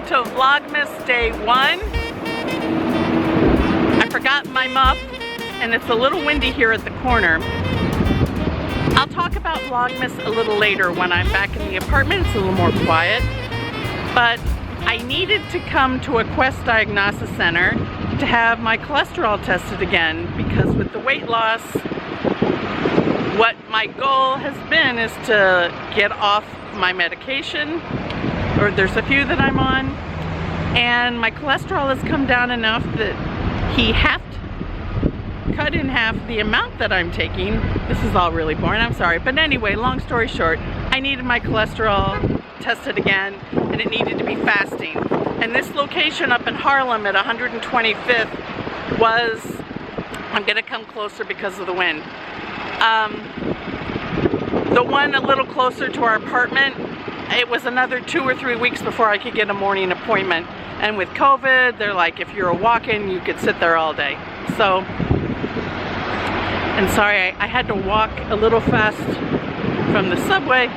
to Vlogmas Day 1. I forgot my muff, and it's a little windy here at the corner. I'll talk about Vlogmas a little later when I'm back in the apartment. It's a little more quiet. But I needed to come to a Quest Diagnosis Center to have my cholesterol tested again, because with the weight loss, what my goal has been is to get off my medication, or there's a few that I'm on, and my cholesterol has come down enough that he has to cut in half the amount that I'm taking. This is all really boring, I'm sorry. But anyway, long story short, I needed my cholesterol tested again, and it needed to be fasting. And this location up in Harlem at 125th was, I'm gonna come closer because of the wind. The one a little closer to our apartment, it was another 2 or 3 weeks before I could get a morning appointment. And with COVID, they're like, if you're a walk-in, you could sit there all day. So, and sorry, I had to walk a little fast from the subway.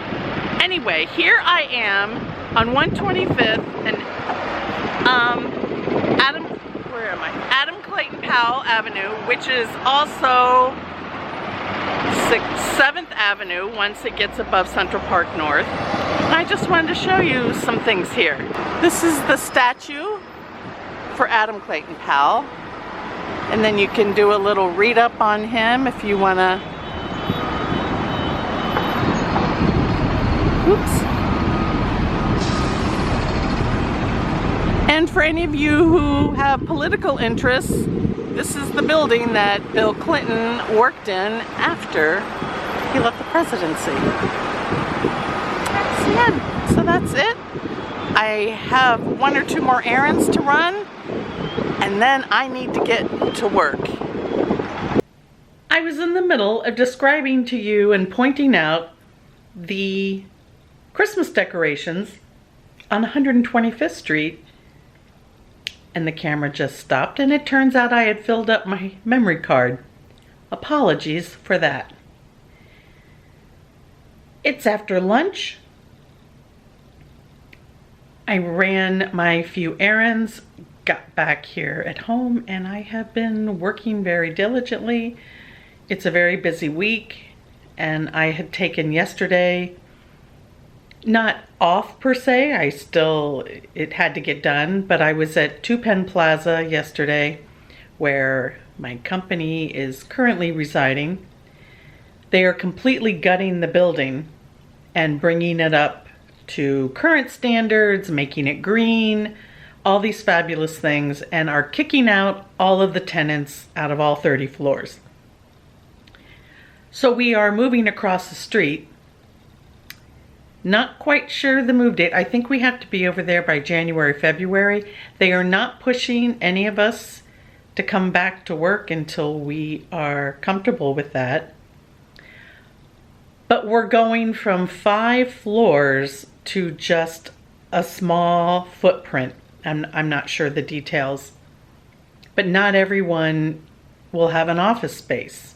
Anyway, here I am on 125th and Adam Clayton Powell Avenue, which is also 7th Avenue once it gets above Central Park North. And I just wanted to show you some things here. This is the statue for Adam Clayton Powell. And then you can do a little read up on him if you want to. Oops. And for any of you who have political interests, this is the building that Bill Clinton worked in after he left the presidency. So yeah, so that's it. I have 1 or 2 more errands to run, and then I need to get to work. I was in the middle of describing to you and pointing out the Christmas decorations on 125th Street, and the camera just stopped, and it turns out I had filled up my memory card. Apologies for that. It's after lunch. I ran my few errands, got back here at home, and I have been working very diligently. It's a very busy week, and I had taken yesterday, not off per se, it had to get done, but I was at 2 Penn Plaza yesterday, where my company is currently residing. They are completely gutting the building and bringing it up to current standards, making it green, all these fabulous things, and are kicking out all of the tenants out of all 30 floors. So we are moving across the street. Not quite sure the move date. I think we have to be over there by January, February. They are not pushing any of us to come back to work until we are comfortable with that. But we're going from 5 floors to just a small footprint. I'm not sure the details, but not everyone will have an office space.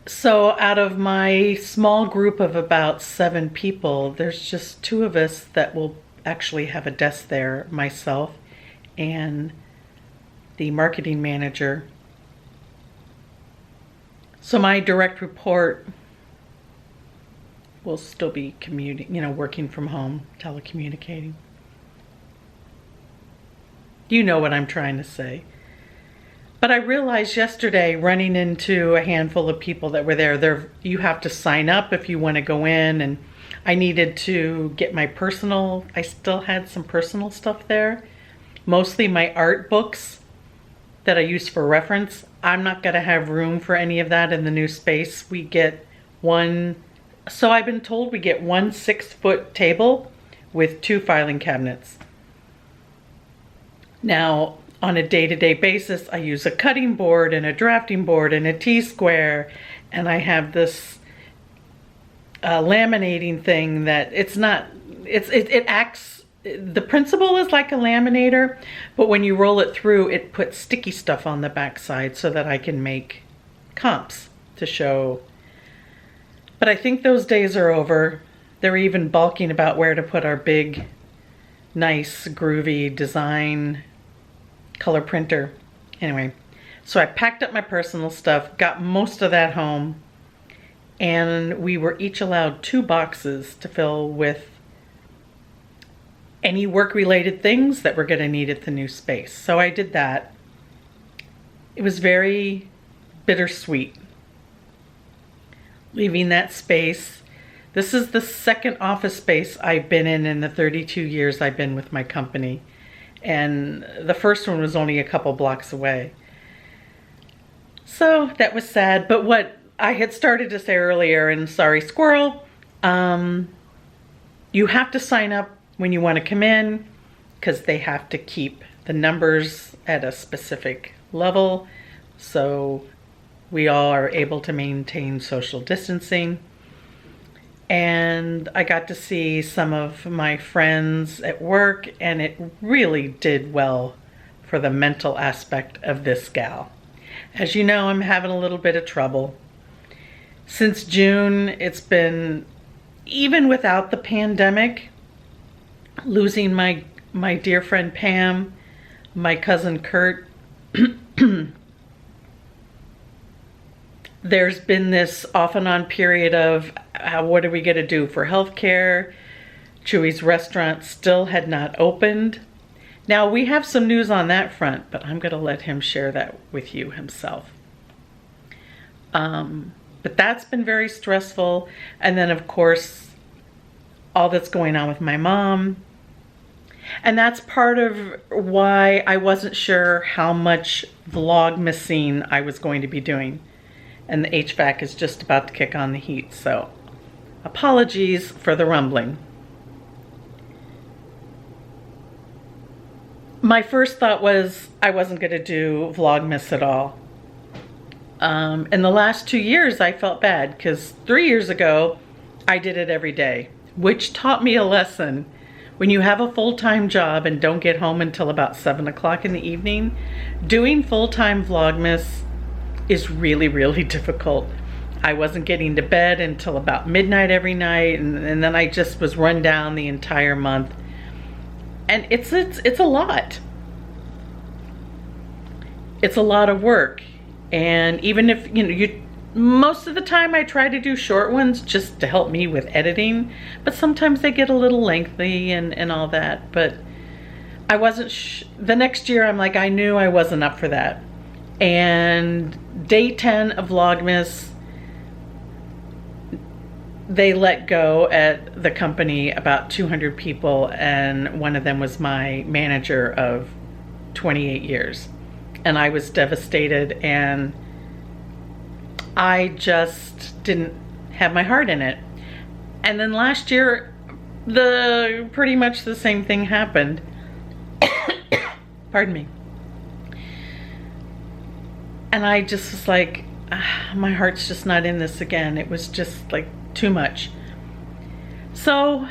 So out of my small group of about 7 people, there's just 2 of us that will actually have a desk there, myself and the marketing manager. So my direct report will still be commuting, working from home, telecommunicating. You know what I'm trying to say. But I realized yesterday, running into a handful of people that were there, you have to sign up if you want to go in, and I needed to get my personal, I still had some personal stuff there. Mostly my art books that I use for reference. I'm not going to have room for any of that in the new space. We get so I've been told we get 1 6-foot table with 2 filing cabinets. Now, on a day-to-day basis, I use a cutting board and a drafting board and a T-square, and I have this laminating thing that it acts, the principle is like a laminator, but when you roll it through, it puts sticky stuff on the backside so that I can make comps to show. But I think those days are over. They're even balking about where to put our big, nice, groovy design color printer. Anyway, so I packed up my personal stuff, got most of that home, and we were each allowed 2 boxes to fill with any work-related things that we're going to need at the new space. So I did that. It was very bittersweet leaving that space. This is the second office space I've been in the 32 years I've been with my company. And the first one was only a couple blocks away. So that was sad. But what I had started to say earlier, and sorry, squirrel, you have to sign up when you want to come in because they have to keep the numbers at a specific level. So we all are able to maintain social distancing. And I got to see some of my friends at work, and it really did well for the mental aspect of this gal. As you know, I'm having a little bit of trouble. Since June, it's been, even without the pandemic, losing my dear friend Pam, my cousin Kurt. There's been this off and on period of what are we going to do for healthcare? Chewy's restaurant still had not opened. Now we have some news on that front, but I'm going to let him share that with you himself. But that's been very stressful. And then of course, all that's going on with my mom. And that's part of why I wasn't sure how much Vlogmasing I was going to be doing. And the HVAC is just about to kick on the heat, so apologies for the rumbling. My first thought was I wasn't going to do Vlogmas at all. In the last 2 years, I felt bad because 3 years ago, I did it every day, which taught me a lesson. When you have a full-time job and don't get home until about 7 o'clock in the evening, doing full-time Vlogmas is really, really difficult. I wasn't getting to bed until about midnight every night, and then I just was run down the entire month. And it's a lot. It's a lot of work. And even if, most of the time I try to do short ones just to help me with editing, but sometimes they get a little lengthy and all that. But I wasn't, the next year I'm like, I knew I wasn't up for that. And day 10 of Vlogmas, they let go at the company about 200 people, and one of them was my manager of 28 years. And I was devastated, and I just didn't have my heart in it. And then last year, pretty much the same thing happened. Pardon me. And I just was like, my heart's just not in this again. It was just like too much. So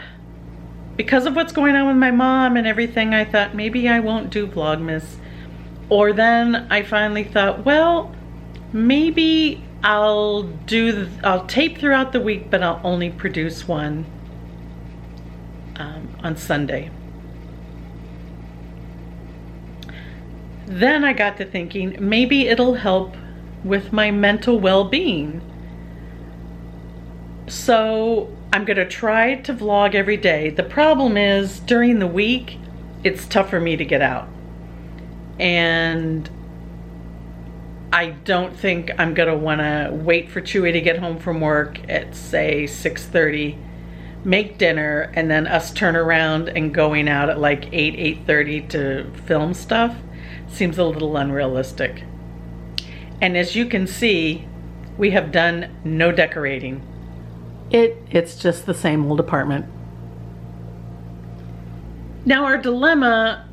because of what's going on with my mom and everything, I thought maybe I won't do Vlogmas. Or then I finally thought, well, maybe I'll tape throughout the week, but I'll only produce one on Sunday. Then I got to thinking, maybe it'll help with my mental well-being. So I'm gonna try to vlog every day. The problem is during the week, it's tough for me to get out. And I don't think I'm gonna wanna wait for Chewy to get home from work at say 6:30, make dinner, and then us turn around and going out at like 8:30 to film stuff. Seems a little unrealistic. And as you can see, we have done no decorating. It's just the same old apartment. Now our dilemma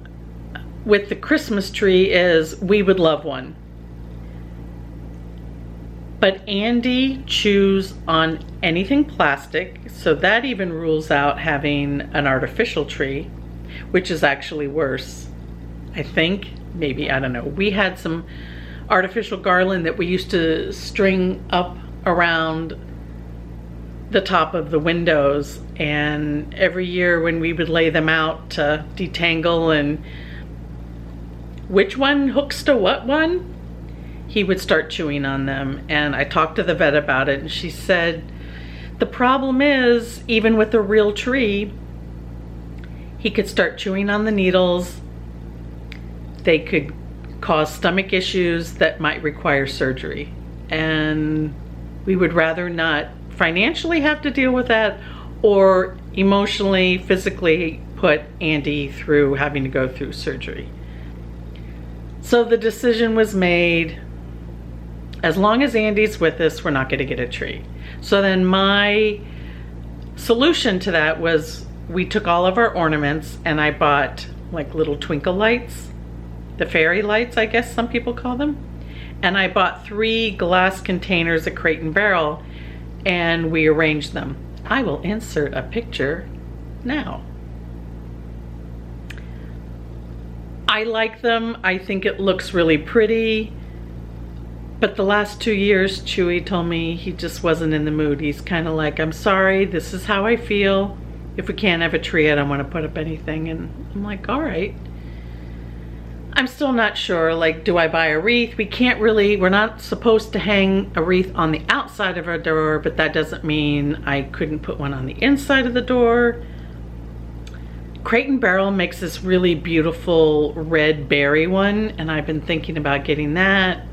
with the Christmas tree is we would love one. But Andy chews on anything plastic, so that even rules out having an artificial tree, which is actually worse, I think. Maybe, I don't know. We had some artificial garland that we used to string up around the top of the windows, and every year when we would lay them out to detangle and which one hooks to what one, he would start chewing on them. And I talked to the vet about it, and she said the problem is, even with a real tree, he could start chewing on the needles. They could cause stomach issues that might require surgery, and we would rather not financially have to deal with that, or emotionally, physically put Andy through having to go through surgery. So the decision was made, as long as Andy's with us, we're not going to get a tree. So then my solution to that was, we took all of our ornaments and I bought like little twinkle lights, the fairy lights, I guess some people call them. And I bought 3 glass containers of Crate and Barrel, and we arranged them. I will insert a picture now. I like them. I think it looks really pretty. But the last 2 years, Chewy told me he just wasn't in the mood. He's kind of like, I'm sorry, this is how I feel. If we can't have a tree, I don't want to put up anything. And I'm like, all right. I'm still not sure, like, do I buy a wreath? We can't really, we're not supposed to hang a wreath on the outside of our door, but that doesn't mean I couldn't put one on the inside of the door. Crate and Barrel makes this really beautiful red berry one, and I've been thinking about getting that.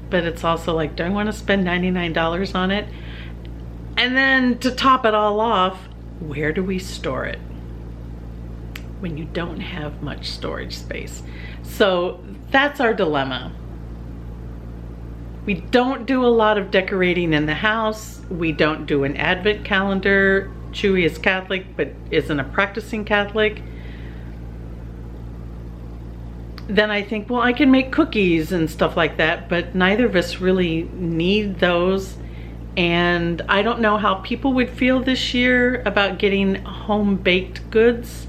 But it's also like, do I want to spend $99 on it? And then to top it all off, where do we store it when you don't have much storage space? So that's our dilemma. We don't do a lot of decorating in the house. We don't do an advent calendar. Chewy is Catholic, but isn't a practicing Catholic. Then I think, well, I can make cookies and stuff like that, but neither of us really need those. And I don't know how people would feel this year about getting home baked goods.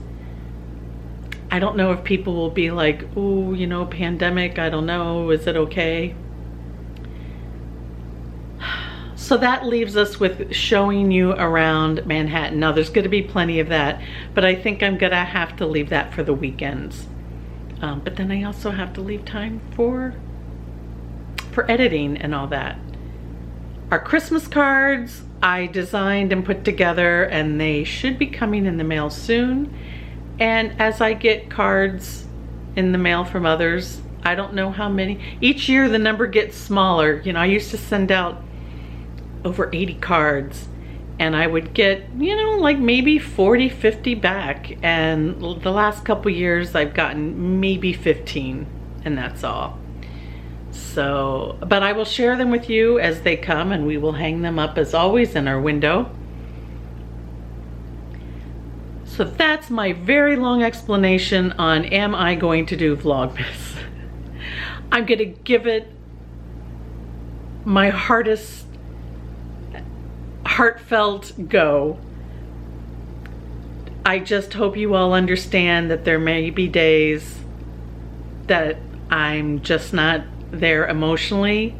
I don't know if people will be like, oh, you know, pandemic, I don't know, is it okay? So that leaves us with showing you around Manhattan. Now there's going to be plenty of that, but I think I'm going to have to leave that for the weekends. But then I also have to leave time for editing and all that. Our Christmas cards I designed and put together, and they should be coming in the mail soon. And as I get cards in the mail from others, I don't know how many. Each year the number gets smaller. You know, I used to send out over 80 cards, and I would get, you know, like maybe 40, 50 back. And the last couple years I've gotten maybe 15, and that's all. So, but I will share them with you as they come, and we will hang them up as always in our window. So that's my very long explanation on, am I going to do Vlogmas? I'm going to give it my heartfelt go. I just hope you all understand that there may be days that I'm just not there emotionally.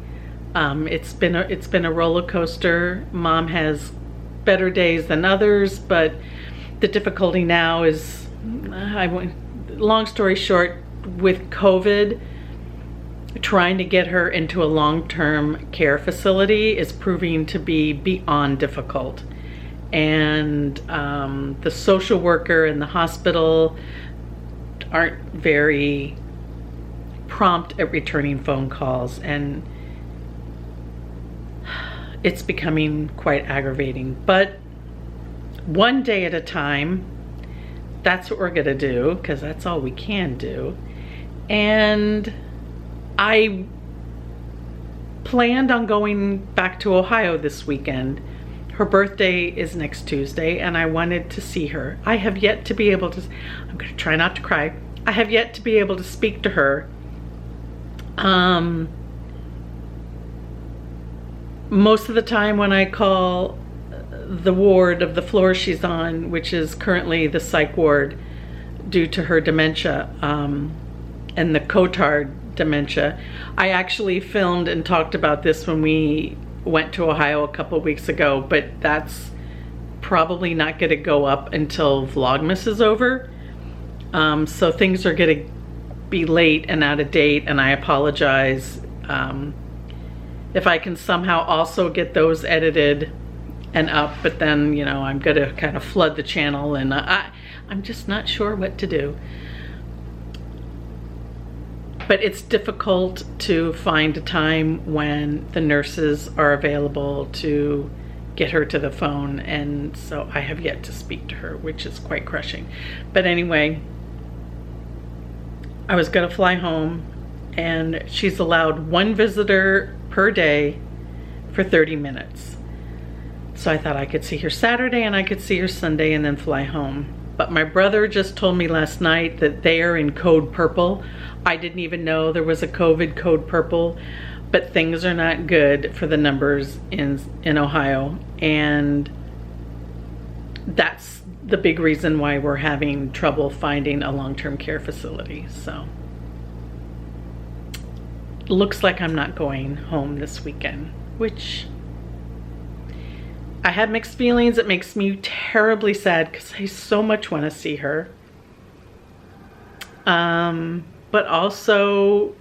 It's been a roller coaster. Mom has better days than others, but the difficulty now is, long story short, with COVID, trying to get her into a long-term care facility is proving to be beyond difficult. And the social worker in the hospital aren't very prompt at returning phone calls, and it's becoming quite aggravating. But one day at a time, that's what we're gonna do, because that's all we can do. And I planned on going back to Ohio this weekend. Her birthday is next Tuesday, and I wanted to see her. I have yet to be able to, I'm gonna try not to cry. I have yet to be able to speak to her. Most of the time when I call the ward of the floor she's on, which is currently the psych ward due to her dementia, and the Cotard dementia. I actually filmed and talked about this when we went to Ohio a couple weeks ago, but that's probably not going to go up until Vlogmas is over. So things are going to be late and out of date, and I apologize. If I can somehow also get those edited and up, but then, you know, I'm going to kind of flood the channel, and I'm just not sure what to do. But it's difficult to find a time when the nurses are available to get her to the phone, and so I have yet to speak to her, which is quite crushing. But anyway, I was gonna fly home, and she's allowed one visitor per day for 30 minutes. So I thought I could see her Saturday and I could see her Sunday and then fly home. But my brother just told me last night that they are in code purple. I didn't even know there was a COVID code purple, but things are not good for the numbers in Ohio. And that's the big reason why we're having trouble finding a long-term care facility. So looks like I'm not going home this weekend, which I have mixed feelings. It makes me terribly sad because I so much want to see her. But also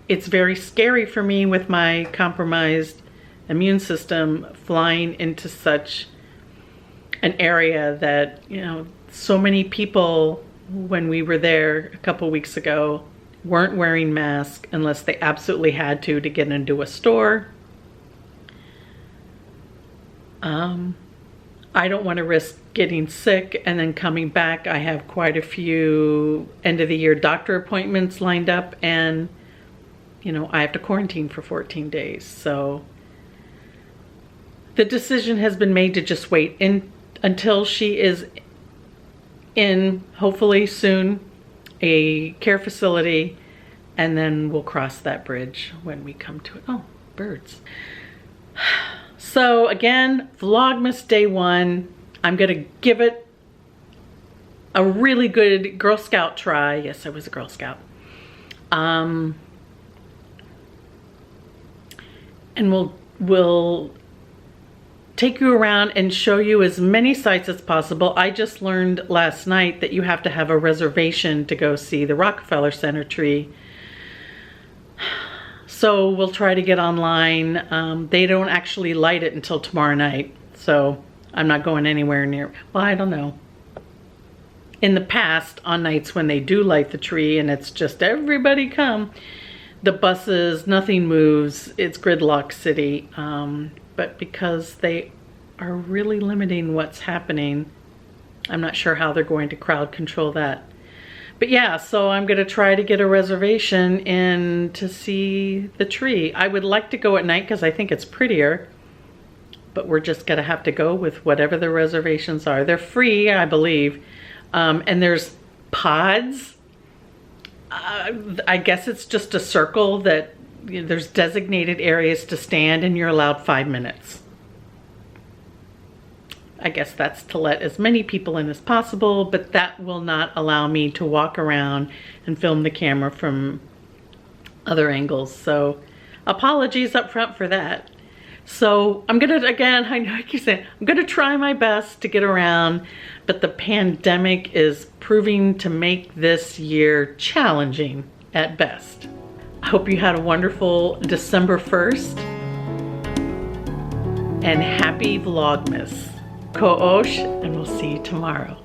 it's very scary for me with my compromised immune system flying into such an area that, you know, so many people when we were there a couple weeks ago weren't wearing masks unless they absolutely had to get into a store. I don't want to risk getting sick and then coming back. I have quite a few end of the year doctor appointments lined up, and you know, I have to quarantine for 14 days. So the decision has been made to just wait until she is in, hopefully soon, a care facility, and then we'll cross that bridge when we come to it. Oh, birds. So again, Vlogmas day 1. I'm gonna give it a really good Girl Scout try. Yes, I was a Girl Scout. And we'll take you around and show you as many sites as possible. I just learned last night that you have to have a reservation to go see the Rockefeller Center tree. So we'll try to get online. They don't actually light it until tomorrow night, so I'm not going anywhere near. Well, I don't know. In the past, on nights when they do light the tree and it's just everybody come, the buses, nothing moves. It's gridlock city. But because they are really limiting what's happening, I'm not sure how they're going to crowd control that. But yeah, so I'm gonna try to get a reservation in to see the tree. I would like to go at night because I think it's prettier, but we're just gonna have to go with whatever the reservations are. They're free, I believe, and there's pods. I guess it's just a circle that, you know, there's designated areas to stand and you're allowed 5 minutes. I guess that's to let as many people in as possible, but that will not allow me to walk around and film the camera from other angles. So apologies up front for that. So I'm gonna, again, I know I keep saying, I'm gonna try my best to get around, but the pandemic is proving to make this year challenging at best. I hope you had a wonderful December 1st, and happy Vlogmas. Ko-osh, and we'll see you tomorrow.